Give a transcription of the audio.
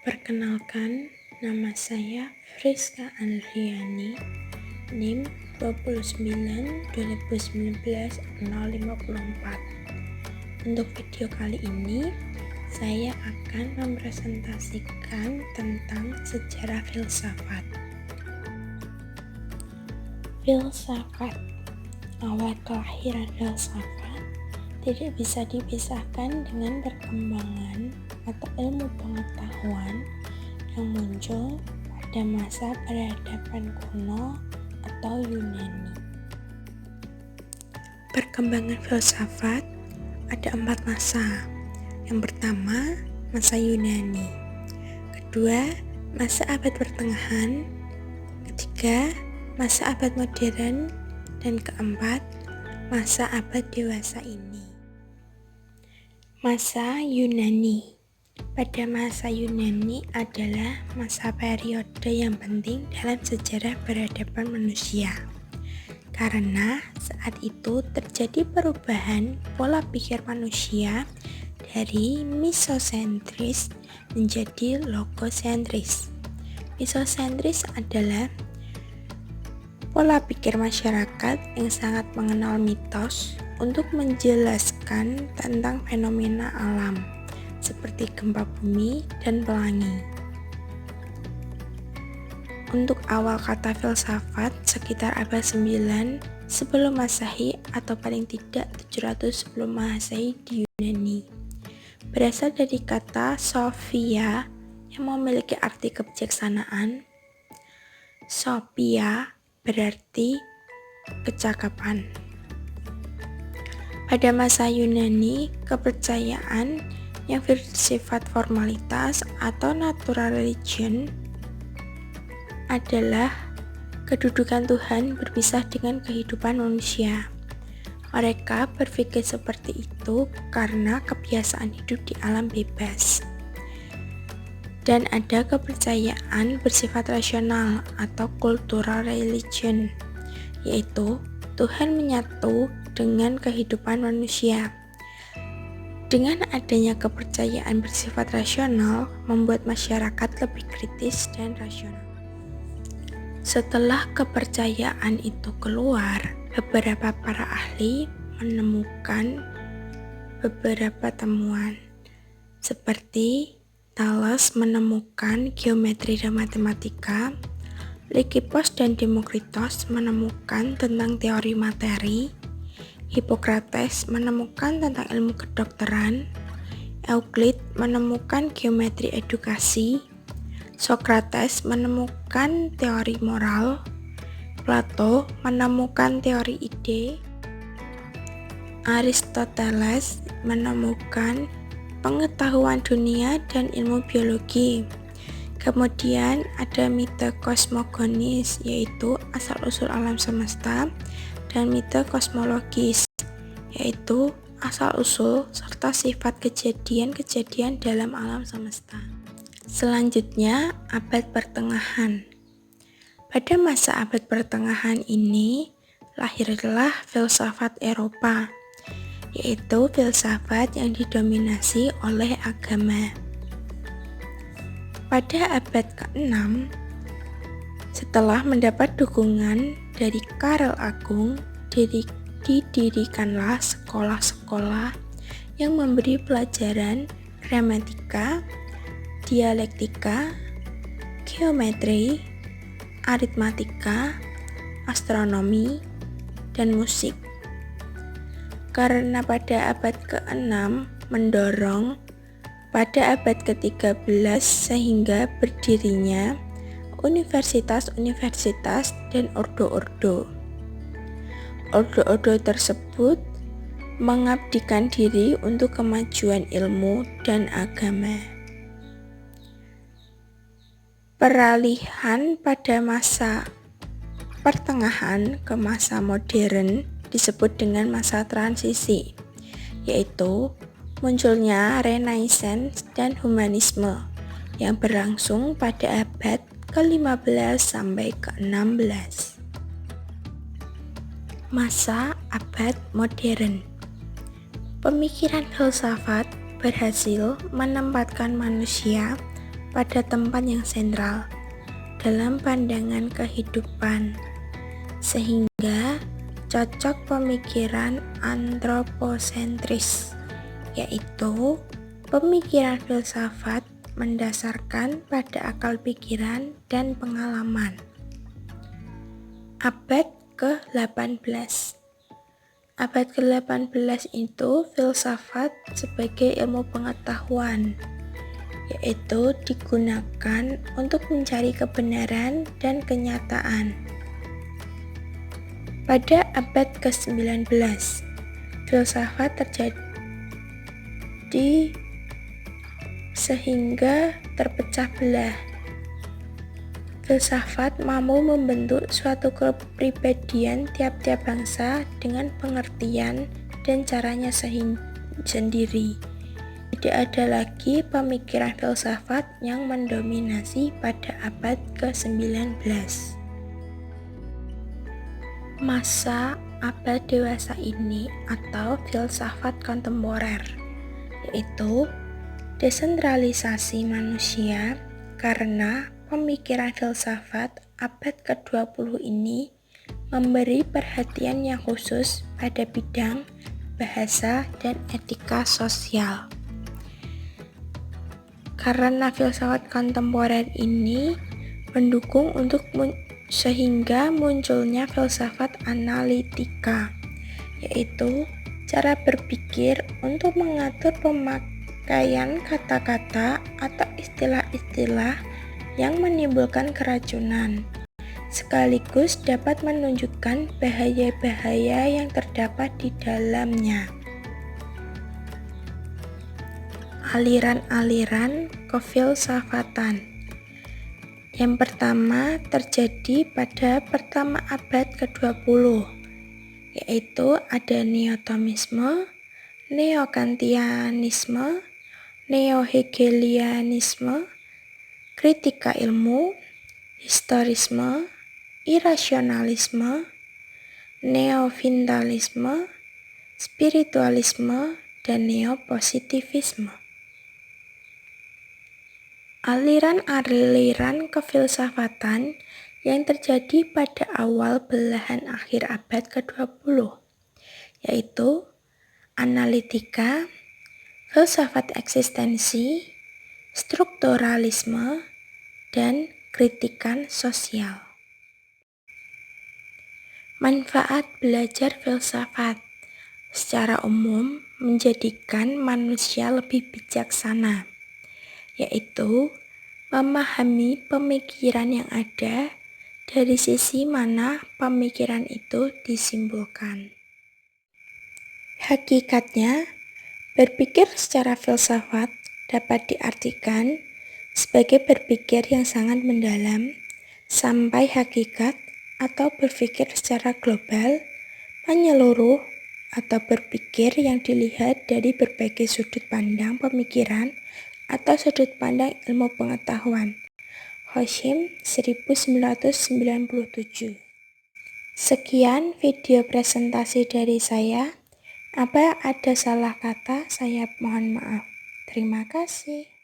Perkenalkan, nama saya Friska Andriani, NIM 29/2019-054. Untuk video kali ini, saya akan mempresentasikan tentang sejarah filsafat. Filsafat, awal kelahiran filsafat, tidak bisa dipisahkan dengan perkembangan atau ilmu pengetahuan yang muncul pada masa peradaban kuno atau Yunani. Perkembangan filsafat ada 4 masa. Yang pertama, masa Yunani. Kedua, masa abad pertengahan. Ketiga, masa abad modern. Dan keempat, masa abad dewasa ini. Masa Yunani. Pada masa Yunani adalah masa periode yang penting dalam sejarah peradaban manusia. Karena saat itu terjadi perubahan pola pikir manusia dari misosentris menjadi logosentris. Misosentris adalah pola pikir masyarakat yang sangat mengenal mitos untuk menjelaskan tentang fenomena alam seperti gempa bumi dan pelangi. Untuk awal kata filsafat sekitar abad 9 sebelum Masehi atau paling tidak 700 sebelum Masehi di Yunani. Berasal dari kata Sophia yang memiliki arti kebijaksanaan. Sophia berarti kecakapan. Pada masa Yunani, kepercayaan yang bersifat formalitas atau natural religion adalah kedudukan Tuhan berpisah dengan kehidupan manusia. Mereka berpikir seperti itu karena kebiasaan hidup di alam bebas. Dan ada kepercayaan bersifat rasional atau cultural religion, yaitu Tuhan menyatu dengan kehidupan manusia. Dengan adanya kepercayaan bersifat rasional, membuat masyarakat lebih kritis dan rasional. Setelah kepercayaan itu keluar, beberapa para ahli menemukan beberapa temuan, seperti Thales menemukan geometri dan matematika, Lysippos dan Demokritos menemukan tentang teori materi, Hippocrates menemukan tentang ilmu kedokteran, Euclid menemukan geometri edukasi, Socrates menemukan teori moral, Plato menemukan teori ide, Aristoteles menemukan pengetahuan dunia dan ilmu biologi. Kemudian ada mite kosmogonis, yaitu asal-usul alam semesta, dan mite kosmologis, yaitu asal-usul serta sifat kejadian-kejadian dalam alam semesta. Selanjutnya, abad pertengahan. Pada masa abad pertengahan ini, lahirlah filsafat Eropa, yaitu filsafat yang didominasi oleh agama. Pada abad ke-6, setelah mendapat dukungan dari Karel Agung, didirikanlah sekolah-sekolah yang memberi pelajaran gramatika, dialektika, geometri, aritmatika, astronomi, dan musik. Karena pada abad ke-6 mendorong pada abad ke-13 sehingga berdirinya universitas-universitas dan ordo-ordo. Ordo-ordo tersebut mengabdikan diri untuk kemajuan ilmu dan agama. Peralihan pada masa pertengahan ke masa modern disebut dengan masa transisi, yaitu munculnya Renaissance dan Humanisme yang berlangsung pada abad ke-15 sampai ke-16. Masa abad modern. Pemikiran filsafat berhasil menempatkan manusia pada tempat yang sentral dalam pandangan kehidupan, sehingga cocok pemikiran antroposentris, yaitu pemikiran filsafat mendasarkan pada akal pikiran dan pengalaman. Abad ke-18. Abad ke-18 itu filsafat sebagai ilmu pengetahuan, yaitu digunakan untuk mencari kebenaran dan kenyataan. Pada abad ke-19, filsafat terjadi sehingga terpecah belah. Filsafat mampu membentuk suatu kepribadian tiap-tiap bangsa dengan pengertian dan caranya sendiri. Tidak ada lagi pemikiran filsafat yang mendominasi pada abad ke-19. Masa abad dewasa ini atau filsafat kontemporer, yaitu desentralisasi manusia, karena pemikiran filsafat abad ke-20 ini memberi perhatian yang khusus pada bidang bahasa dan etika sosial. Karena filsafat kontemporer ini mendukung sehingga munculnya filsafat analitika, yaitu cara berpikir untuk mengatur pemakaian kata-kata atau istilah-istilah yang menimbulkan keracunan, sekaligus dapat menunjukkan bahaya-bahaya yang terdapat di dalamnya. Aliran-aliran kefilsafatan. Yang pertama terjadi pada pertama abad ke-20, yaitu ada neotomisme, neokantianisme, neohegelianisme, kritika ilmu, historisme, irasionalisme, neovitalisme, spiritualisme, dan neopositivisme. Aliran-aliran kefilsafatan yang terjadi pada awal belahan akhir abad ke-20, yaitu analitika, filsafat eksistensi, strukturalisme, dan kritikan sosial. Manfaat belajar filsafat secara umum menjadikan manusia lebih bijaksana, yaitu memahami pemikiran yang ada dari sisi mana pemikiran itu disimpulkan. Hakikatnya, berpikir secara filsafat dapat diartikan sebagai berpikir yang sangat mendalam sampai hakikat, atau berpikir secara global, menyeluruh, atau berpikir yang dilihat dari berbagai sudut pandang pemikiran atau sudut pandang ilmu pengetahuan. Hoshim 1997. Sekian video presentasi dari saya. Apa ada salah kata, saya mohon maaf. Terima kasih.